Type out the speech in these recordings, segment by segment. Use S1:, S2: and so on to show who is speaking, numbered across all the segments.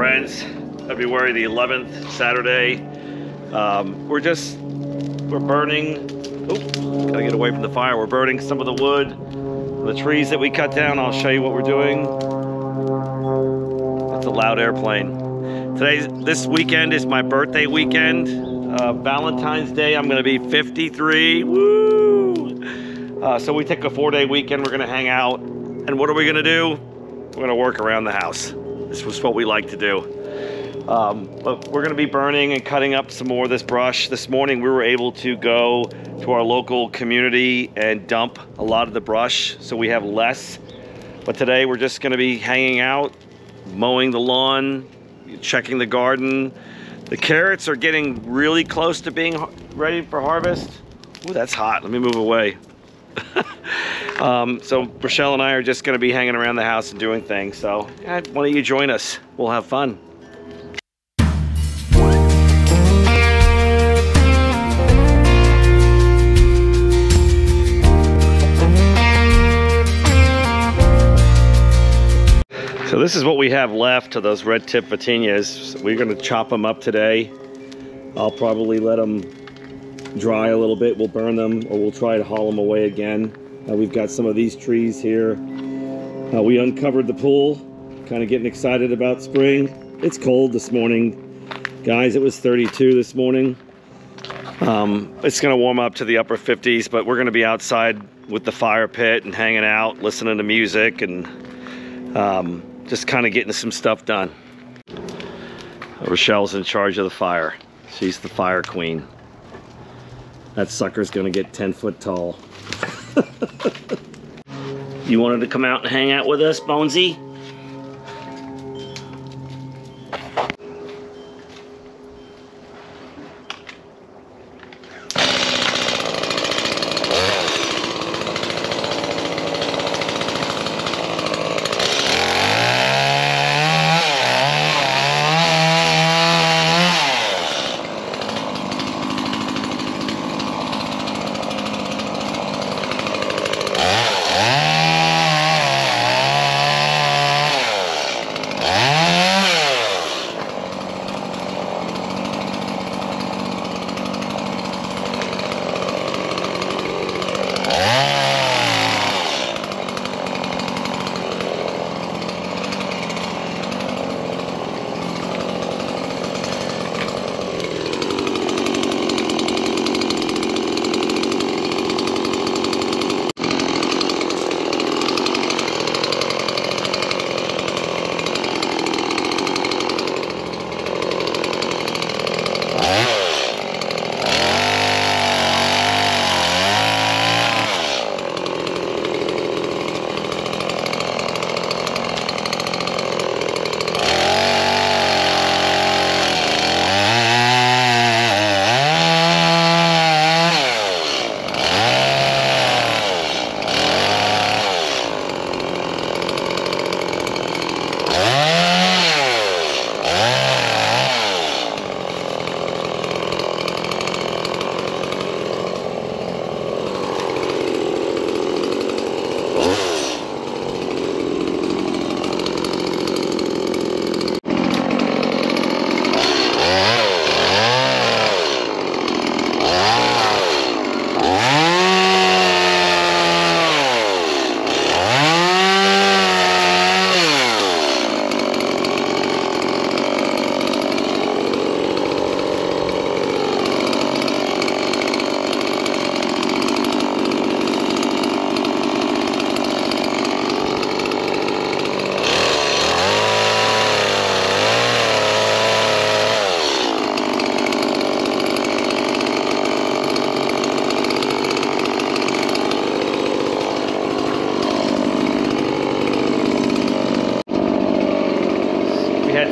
S1: friends. February the 11th, Saturday. We're burning, gotta get away from the fire. We're burning some of the wood, the trees that we cut down. I'll show you what we're doing. That's a loud airplane. This weekend is my birthday weekend. Valentine's Day, I'm gonna be 53, woo! So we take a 4-day weekend, we're gonna hang out. And what are we gonna do? We're gonna work around the house. This was what we like to do. But we're gonna be burning and cutting up some more of this brush. This morning we were able to go to our local community and dump a lot of the brush, so we have less. But today we're just gonna be hanging out, mowing the lawn, checking the garden. The carrots are getting really close to being ready for harvest. Ooh, that's hot, let me move away. So Rochelle and I are just gonna be hanging around the house and doing things. So why don't you join us? We'll have fun. So this is what we have left of those red tip petunias. We're gonna chop them up today. I'll probably let them dry a little bit. We'll burn them, or we'll try to haul them away again. We've got some of these trees here. We uncovered the pool, kind of getting excited about spring. It's cold this morning. Guys, it was 32 this morning. It's gonna warm up to the upper 50s, but we're gonna be outside with the fire pit and hanging out, listening to music, and just kind of getting some stuff done. Rochelle's in charge of the fire. She's the fire queen. That sucker's gonna get 10 foot tall. You wanted to come out and hang out with us, Bonesy?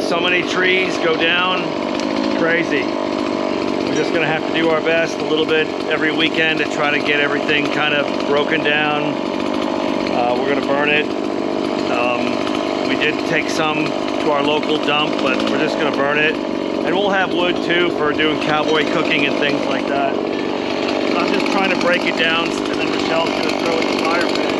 S1: So many trees go down, crazy. We're just gonna have to do our best a little bit every weekend to try to get everything kind of broken down. We're gonna burn it. We did take some to our local dump, but we're just gonna burn it. And we'll have wood too for doing cowboy cooking and things like that. So I'm just trying to break it down, and then Rochelle's gonna throw it in the fire pit.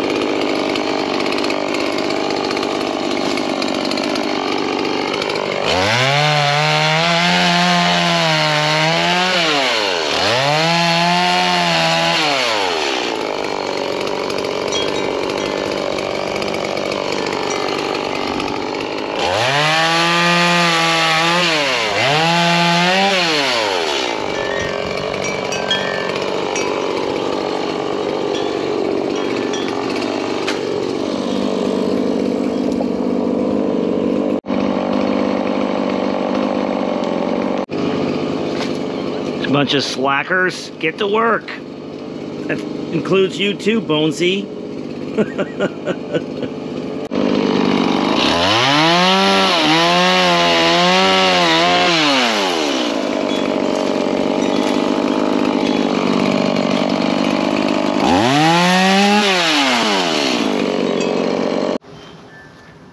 S1: Bunch of slackers, get to work. That includes you too, Bonesy.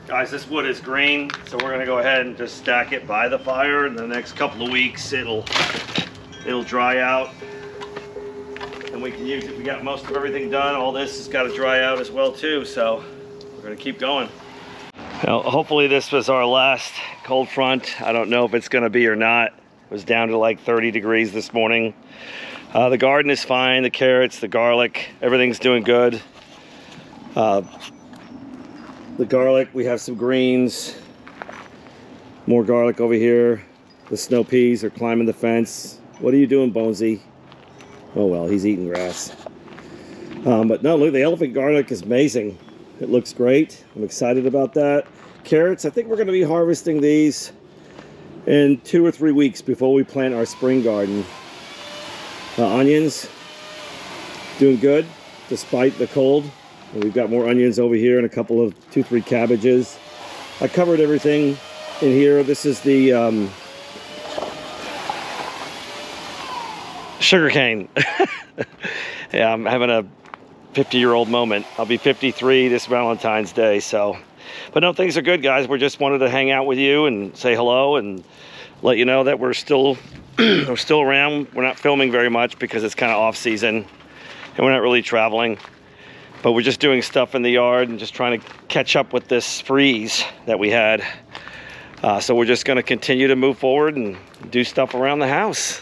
S1: Guys, this wood is green, so we're gonna go ahead and just stack it by the fire. In the next couple of weeks, it'll dry out, and we can use it. We got most of everything done. All this has got to dry out as well too, so we're gonna keep going. Now, hopefully this was our last cold front. I don't know if it's gonna be or not. It was down to like 30 degrees this morning. The garden is fine. The carrots, the garlic, everything's doing good. The garlic, we have some greens, more garlic over here. The snow peas are climbing the fence. What are you doing, Bonesy? Oh well, he's eating grass. But no, look, the elephant garlic is amazing. It looks great. I'm excited about that. Carrots, I think we're gonna be harvesting these in 2 or 3 weeks before we plant our spring garden. Onions, doing good despite the cold. And we've got more onions over here and a couple of 2-3 cabbages. I covered everything in here. This is the sugar cane. Yeah, I'm having a 50-year-old moment. I'll be 53 this Valentine's Day, so. But no, things are good, guys. We just wanted to hang out with you and say hello and let you know that we're still we're still around. We're not filming very much because it's kind of off season and we're not really traveling. But we're just doing stuff in the yard and just trying to catch up with this freeze that we had. So we're just going to continue to move forward and do stuff around the house.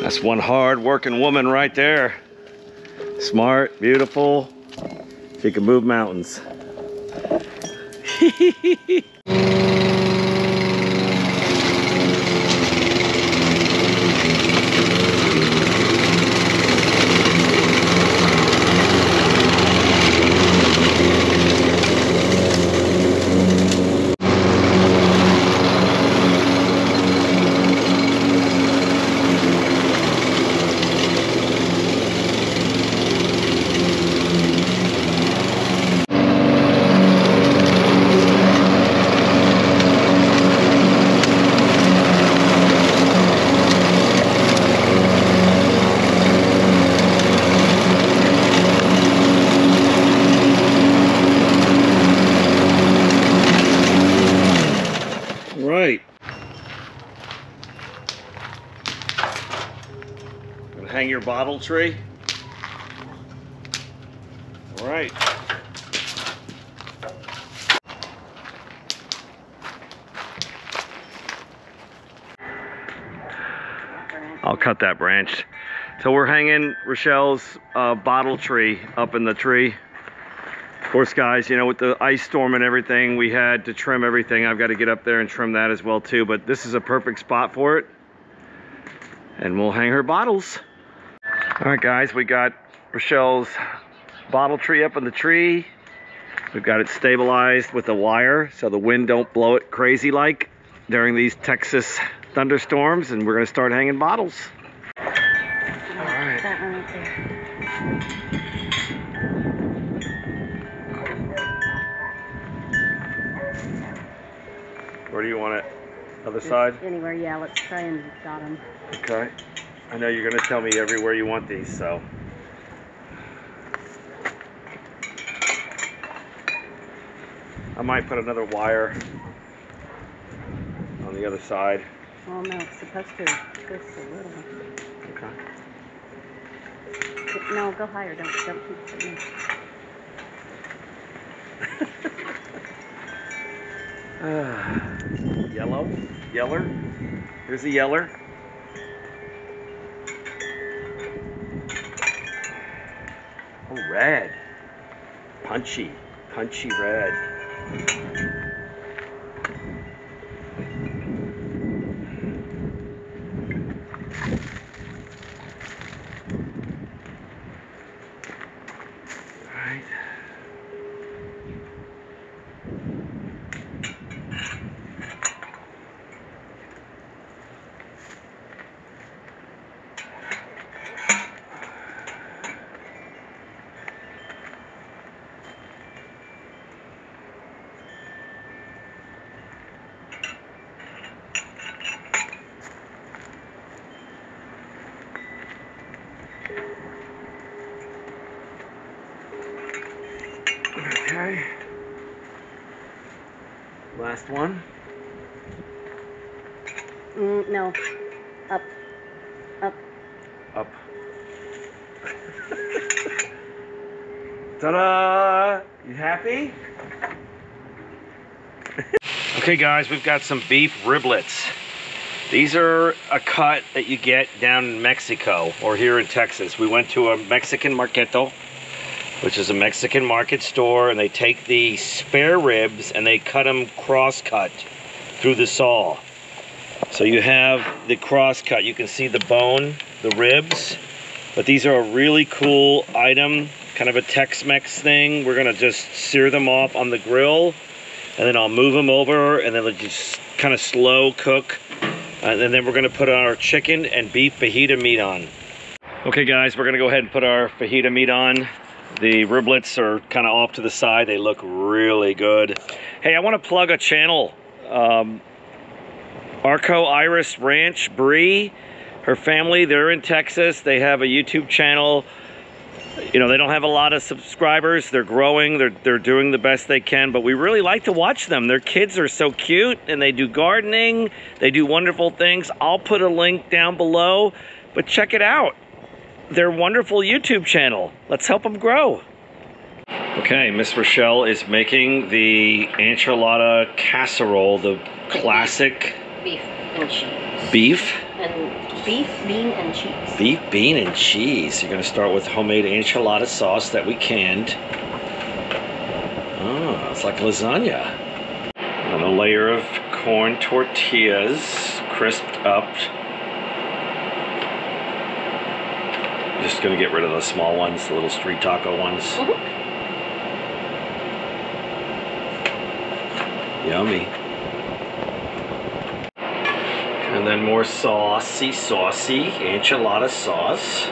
S1: That's one hard-working woman right there. Smart, beautiful. She can move mountains. Right. Gonna hang your bottle tree. All right. I'll cut that branch. So we're hanging Rochelle's bottle tree up in the tree. Of course, guys, you know, with the ice storm and everything, we had to trim everything. I've got to get up there and trim that as well too, but this is a perfect spot for it. And we'll hang her bottles. All right, guys, we got Rochelle's bottle tree up in the tree. We've got it stabilized with a wire so the wind don't blow it crazy like during these Texas thunderstorms, and we're gonna start hanging bottles. Where do you want it? Other side?
S2: Anywhere, yeah, let's try and dot them.
S1: Okay. I know you're going to tell me everywhere you want these, so. I might put another wire on the other side.
S2: Well, no, it's supposed to twist a little.
S1: Okay.
S2: No, go higher. Don't keep putting it.
S1: Yellow? Yeller? Here's a yeller. Oh, red. Punchy red. Right. Okay. Last one.
S2: No. Up. Up.
S1: Up. Ta-da! You happy? Okay guys, we've got some beef riblets. These are a cut that you get down in Mexico or here in Texas. We went to a Mexican marketo, which is a Mexican market store, and they take the spare ribs and they cut them cross-cut through the saw. So you have the cross-cut. You can see the bone, the ribs, but these are a really cool item, kind of a Tex-Mex thing. We're gonna just sear them off on the grill, and then I'll move them over, and then we'll just kind of slow cook. And then we're gonna put our chicken and beef fajita meat on. Okay guys, we're gonna go ahead and put our fajita meat on. The riblets are kind of off to the side. They look really good. Hey, I want to plug a channel. Arco Iris Ranch, Bree, her family, they're in Texas. They have a YouTube channel. You know, they don't have a lot of subscribers. They're growing. They're doing the best they can, but we really like to watch them. Their kids are so cute, and they do gardening. They do wonderful things. I'll put a link down below, but check it out. Their wonderful YouTube channel. Let's help them grow. Okay, Miss Rochelle is making the enchilada casserole, the classic
S2: Beef and cheese.
S1: Beef?
S2: And beef, bean, and cheese.
S1: Beef, bean, and cheese. You're gonna start with homemade enchilada sauce that we canned. Oh, it's like lasagna. And a layer of corn tortillas, crisped up. Just gonna get rid of the small ones, the little street taco ones. Yummy. And then more saucy enchilada sauce.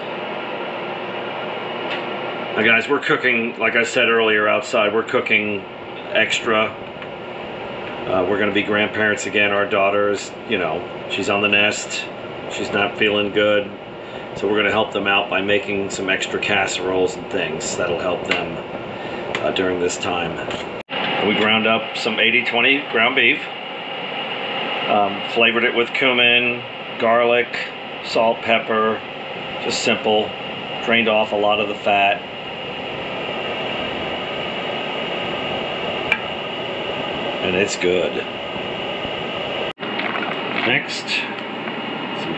S1: Now guys, we're cooking, like I said earlier, outside. We're cooking extra. We're gonna be grandparents again. Our daughter's, you know, she's on the nest. She's not feeling good. So we're gonna help them out by making some extra casseroles and things that'll help them during this time. We ground up some 80-20 ground beef. Flavored it with cumin, garlic, salt, pepper, just simple. Drained off a lot of the fat. And it's good. Next, some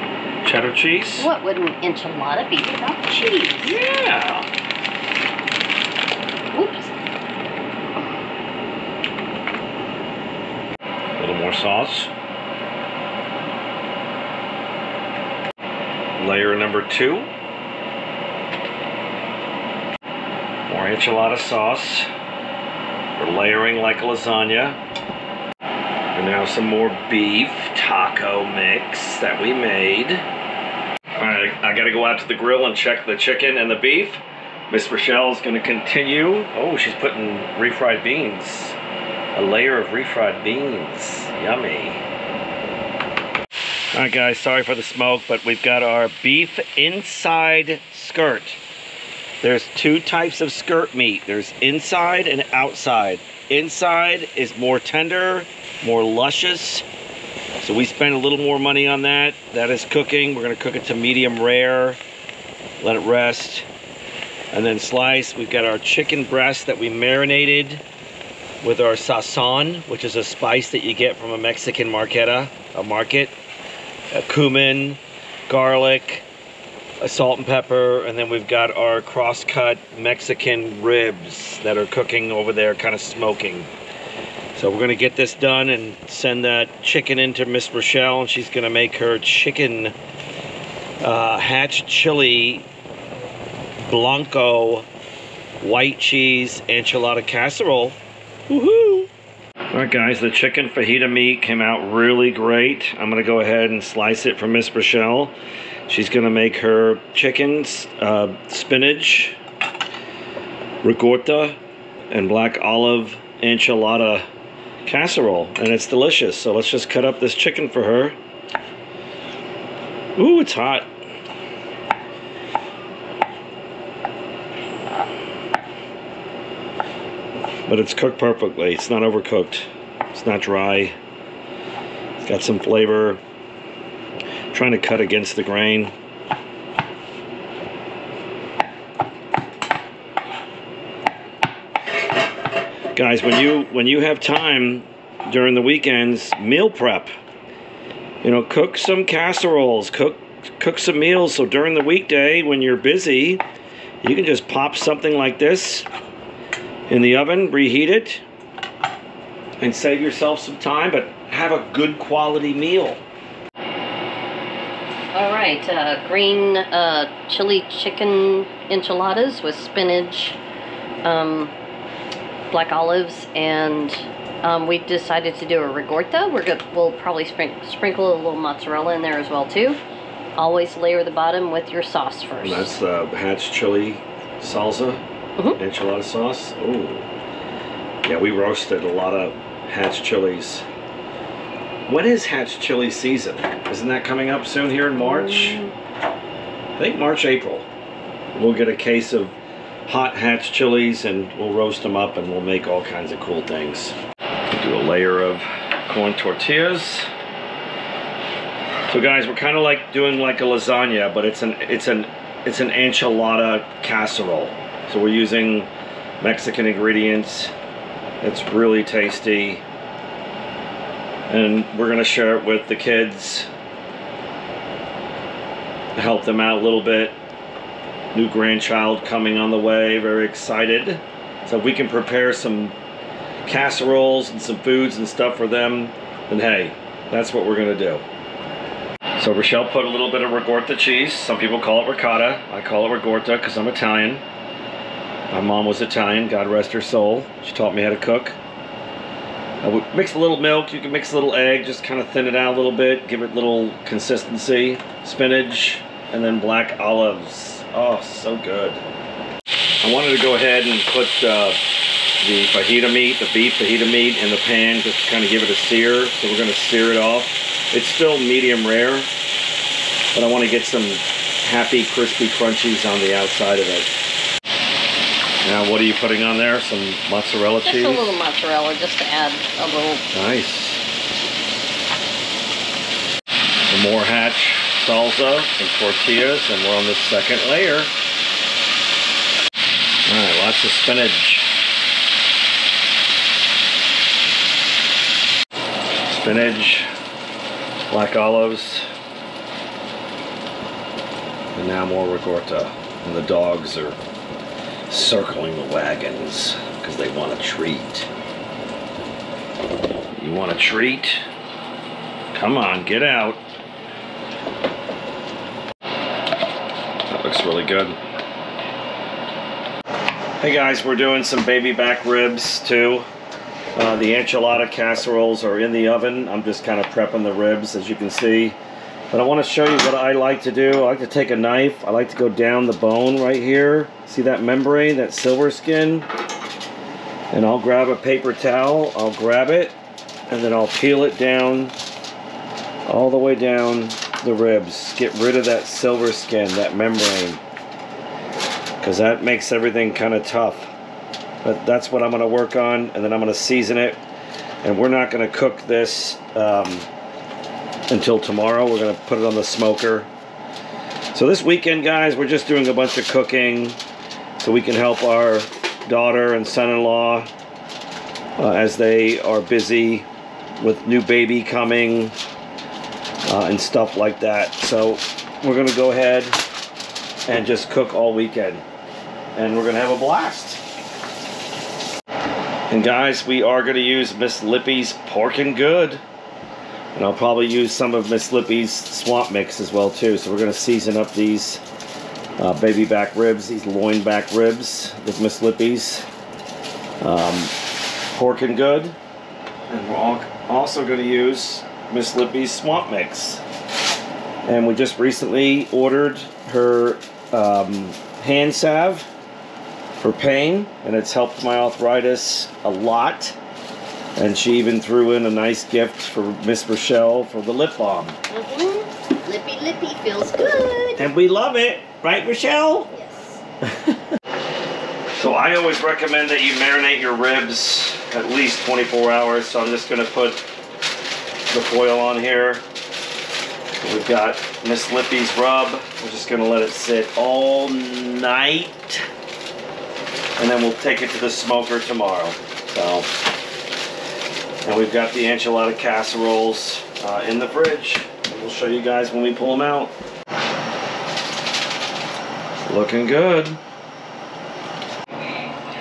S1: cheddar cheese.
S2: What would an enchilada be without cheese?
S1: Yeah.
S2: Oops.
S1: A little more sauce. Layer number 2. More enchilada sauce. We're layering like a lasagna. And now some more beef taco mix that we made. All right, I gotta go out to the grill and check the chicken and the beef. Miss Rochelle's gonna continue. Oh, she's putting refried beans. A layer of refried beans. Yummy. All right, guys, sorry for the smoke, but we've got our beef inside skirt. There's two types of skirt meat. There's inside and outside. Inside is more tender, more luscious. So we spent a little more money on that. That is cooking. We're gonna cook it to medium rare, let it rest, and then slice. We've got our chicken breast that we marinated with our sazon, which is a spice that you get from a Mexican market, cumin, garlic, salt and pepper, and then we've got our cross-cut Mexican ribs that are cooking over there, kind of smoking. So we're gonna get this done and send that chicken into Miss Rochelle, and she's gonna make her chicken hatch chili blanco white cheese enchilada casserole. Woohoo! Alright guys, the chicken fajita meat came out really great. I'm gonna go ahead and slice it for Miss Rochelle. She's gonna make her chicken, spinach, ricotta, and black olive enchilada casserole, and it's delicious. So let's just cut up this chicken for her. Ooh, it's hot. But it's cooked perfectly. It's not overcooked. It's not dry. It's got some flavor. I'm trying to cut against the grain. Guys, when you have time during the weekends, meal prep. You know, cook some casseroles, cook some meals, so during the weekday when you're busy, you can just pop something like this in the oven, reheat it, and save yourself some time, but have a good quality meal.
S2: All right, green chili chicken enchiladas with spinach, black olives, and we decided to do a ricotta. We'll probably sprinkle a little mozzarella in there as well too. Always layer the bottom with your sauce first.
S1: And that's the hatch chili salsa, enchilada sauce. Oh, yeah, we roasted a lot of hatch chilies. When is hatch chili season? Isn't that coming up soon here in March? I think March, April. We'll get a case of hot hatch chilies and we'll roast them up and we'll make all kinds of cool things. Do a layer of corn tortillas. So guys, we're kind of like doing like a lasagna, but it's an enchilada casserole. So we're using Mexican ingredients. It's really tasty. And we're gonna share it with the kids. Help them out a little bit. New grandchild coming on the way, very excited. So if we can prepare some casseroles and some foods and stuff for them, then hey, that's what we're gonna do. So Rochelle put a little bit of ricotta cheese. Some people call it ricotta. I call it ricotta because I'm Italian. My mom was Italian, God rest her soul. She taught me how to cook. We mix a little milk, you can mix a little egg, just kind of thin it out a little bit, give it a little consistency. Spinach, and then black olives. Oh, so good. I wanted to go ahead and put the fajita meat, the beef fajita meat in the pan, just to kind of give it a sear. So we're going to sear it off. It's still medium rare, but I want to get some happy, crispy crunchies on the outside of it. Now, what are you putting on there? Some mozzarella cheese?
S2: Just a little mozzarella, just to add a little.
S1: Nice. Some more hatch salsa, some tortillas, and we're on the second layer. All right, lots of spinach. Spinach, black olives, and now more ricotta. And the dogs are circling the wagons because they want a treat. You want a treat? Come on, get out. That looks really good. Hey guys, we're doing some baby back ribs too. The enchilada casseroles are in the oven. I'm just kind of prepping the ribs, as you can see. But I want to show you what I like to do. I like to take a knife. I like to go down the bone right here. See that membrane, that silver skin? And I'll grab a paper towel. I'll grab it, and then I'll peel it down, all the way down the ribs. Get rid of that silver skin, that membrane, because that makes everything kind of tough. But that's what I'm going to work on, and then I'm going to season it. And we're not going to cook this until tomorrow. We're going to put it on the smoker. So this weekend, guys, we're just doing a bunch of cooking so we can help our daughter and son-in-law as they are busy with new baby coming and stuff like that. So we're going to go ahead and just cook all weekend, and we're going to have a blast. And guys, we are going to use Miss Lippy's Pork and Good. And I'll probably use some of Miss Lippy's swamp mix as well too. So we're going to season up these baby back ribs, these loin back ribs with Miss Lippy's Pork and Good. And we're also going to use Miss Lippy's swamp mix. And we just recently ordered her hand salve for pain, and it's helped my arthritis a lot. And she even threw in a nice gift for Miss Rochelle for the lip balm.
S2: Mm-hmm. Lippy feels good.
S1: And we love it, right, Rochelle?
S2: Yes.
S1: So I always recommend that you marinate your ribs at least 24 hours. So I'm just going to put the foil on here. We've got Miss Lippy's rub. We're just going to let it sit all night, and then we'll take it to the smoker tomorrow. So. And we've got the enchilada casseroles in the fridge. And we'll show you guys when we pull them out. Looking good.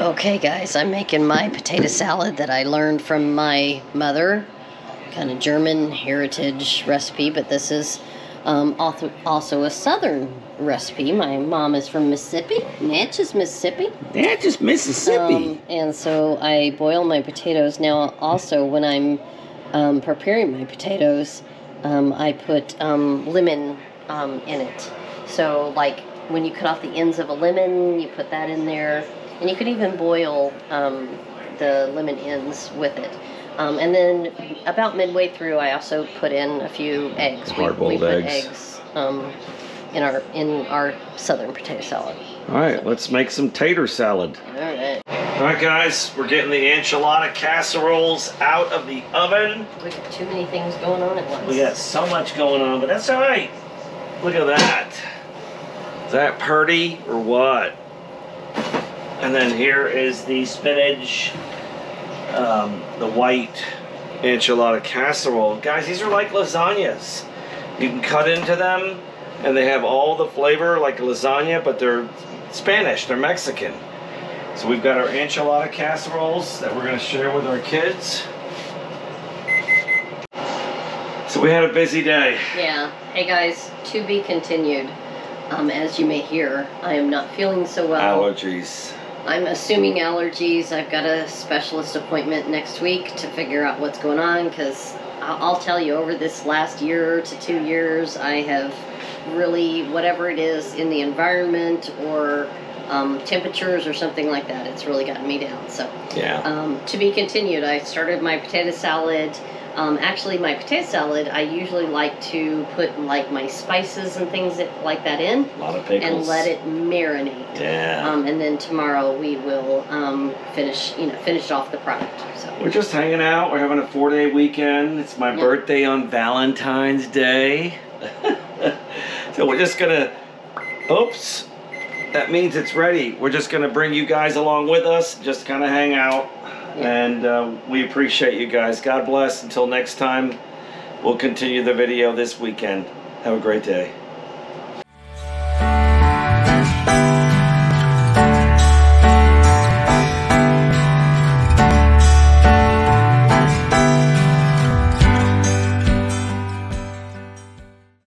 S2: Okay guys, I'm making my potato salad that I learned from my mother. Kind of German heritage recipe, but this is also a southern recipe. My mom is from Mississippi, Natchez, Mississippi.
S1: Natchez, Mississippi.
S2: And so I boil my potatoes. Now also when I'm preparing my potatoes, I put lemon in it. So like when you cut off the ends of a lemon, you put that in there. And you could even boil the lemon ends with it. And then about midway through, I also put in a few eggs.
S1: Hard-boiled
S2: eggs in our southern potato salad.
S1: All right, let's make some tater salad.
S2: All right.
S1: All right, guys, we're getting the enchilada casseroles out of the oven.
S2: We got too many things going on at once.
S1: We got so much going on, but that's all right. Look at that. Is that pretty or what? And then here is the spinach, the white enchilada casserole. Guys, these are like lasagnas. You can cut into them, and they have all the flavor like a lasagna, but they're Spanish, they're Mexican. So we've got our enchilada casseroles that we're going to share with our kids. So we had a busy day.
S2: Yeah. Hey guys, to be continued. As you may hear, I am not feeling so well.
S1: Allergies.
S2: I'm assuming allergies. I've got a specialist appointment next week to figure out what's going on, because I'll tell you, over this last year to 2 years, I have really, whatever it is in the environment or temperatures or something like that, it's really gotten me down. So
S1: yeah.
S2: To be continued. I started my potato salad. Actually, my potato salad, I usually like to put like my spices and things like that in.
S1: A lot of pickles.
S2: And let it marinate.
S1: Yeah.
S2: And then tomorrow we will finish off the product. So
S1: we're just hanging out. We're having a 4-day weekend. It's my birthday on Valentine's Day. So we're just gonna, oops, that means it's ready. We're just gonna bring you guys along with us, just kind of hang out. And we appreciate you guys. God bless. Until next time, we'll continue the video this weekend. Have a great day.